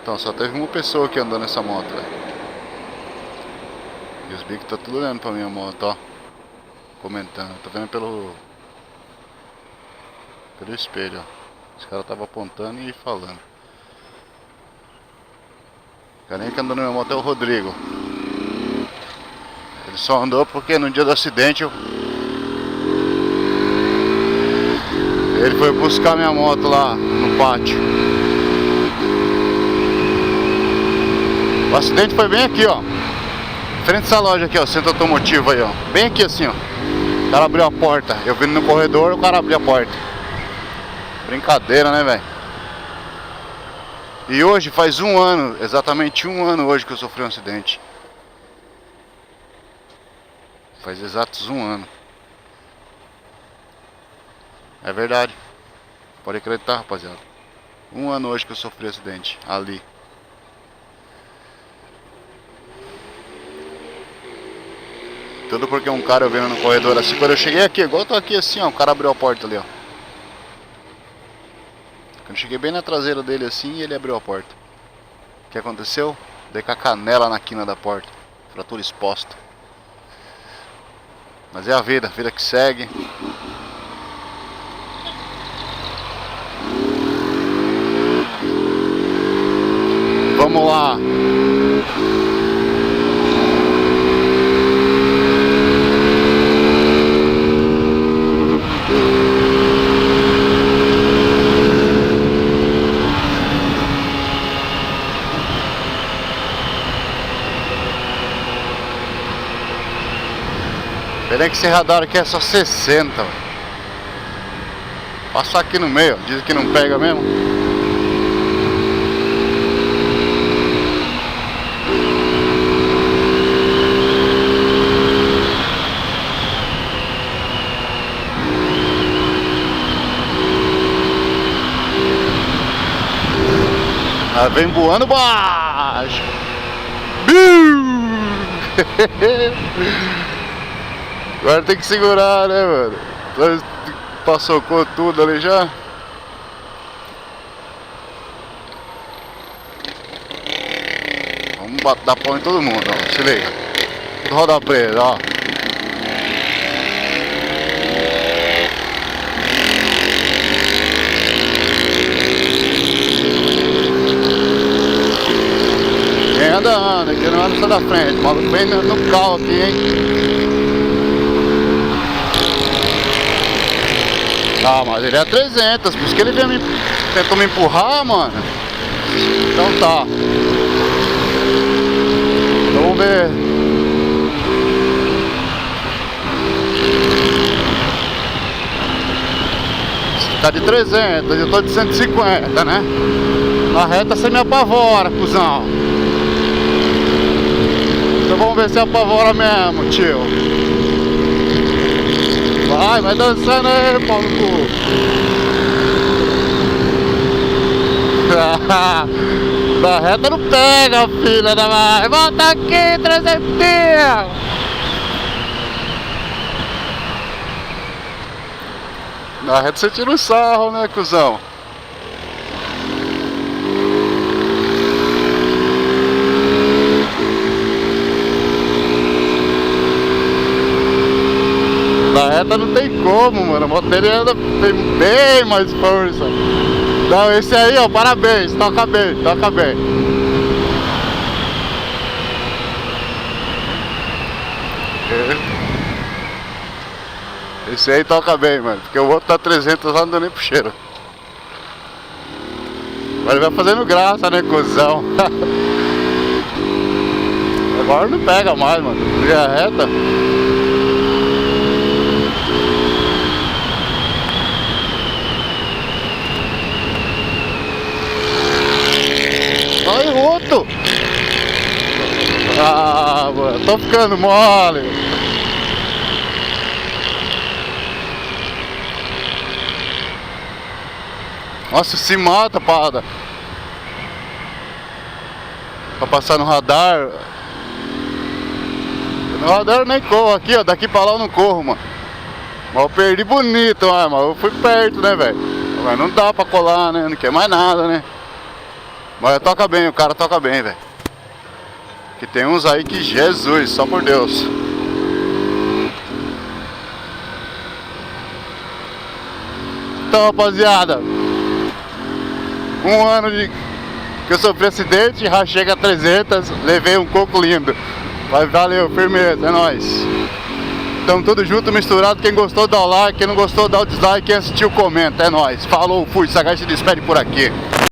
Então, só teve uma pessoa aqui andando nessa moto, velho. E os bicos tá tudo olhando pra minha moto, ó. Comentando. Tô vendo pelo espelho, ó. Os caras estavam apontando e falando. O cara que andou na minha moto é o Rodrigo. Ele só andou porque no dia do acidente ele foi buscar minha moto lá no pátio. O acidente foi bem aqui, ó. Frente dessa loja aqui, ó. Centro automotivo aí, ó. Bem aqui assim, ó. O cara abriu a porta. Eu vindo no corredor, o cara abriu a porta. Brincadeira, né, velho? E hoje faz um ano, exatamente um ano hoje que eu sofri um acidente. Faz exatos um ano. É verdade. Pode acreditar, rapaziada. Um ano hoje que eu sofri um acidente ali. Tudo porque um cara eu vendo no corredor assim. Quando eu cheguei aqui, igual eu tô aqui assim, ó. O cara abriu a porta ali, ó. Quando eu cheguei bem na traseira dele assim, ele abriu a porta. O que aconteceu? Dei com a canela na quina da porta. Fratura exposta. Mas é a vida que segue. Vamos lá. Peraí que esse radar aqui é só 60, véio. Passar aqui no meio, diz que não pega mesmo. Ela vem voando baixo. Agora tem que segurar, né, mano? Passou tudo ali já. Vamos dar pau em todo mundo, ó. Se liga. Tudo roda presa, ó. Quem anda, aqui não anda só da frente. O maluco bem no carro aqui, hein? Ah, mas ele é 300, por isso que ele tentou me empurrar, mano. Então tá. Então, vamos ver. Tá de 300, eu tô de 150, né? Na reta você me apavora, cuzão. Então vamos ver se apavora mesmo, tio. Vai dançando aí, pau no cu. Da reta não pega, filha da mãe. Volta aqui, 300. Na reta você tira o sarro, né, cuzão? Na reta não tem como, mano. A moto dele tem bem mais força. Não, esse aí, ó, parabéns. Toca bem, toca bem. Esse aí toca bem, mano. Porque o outro tá 300 lá, não deu nem pro cheiro. Mas ele vai fazendo graça, né, cuzão? Agora não pega mais, mano. Linha reta. Olha o outro! Ah, mano, tô ficando mole! Nossa, se mata, parada! Pra passar no radar. No radar eu nem corro aqui, ó. Daqui pra lá eu não corro, mano. Mas eu perdi bonito, mano. Eu fui perto, né, velho? Mas não dá pra colar, né? Não quer mais nada, né? Mas toca bem, o cara toca bem, velho. Que tem uns aí que, Jesus, só por Deus. Então, rapaziada, um ano que eu sofri acidente, rachei a 300, levei um coco lindo. Mas valeu, firmeza, é nóis. Tamo tudo junto, misturado. Quem gostou dá o like, quem não gostou dá o dislike, quem assistiu comenta, é nóis. Falou, fui, Sagaz se despede por aqui.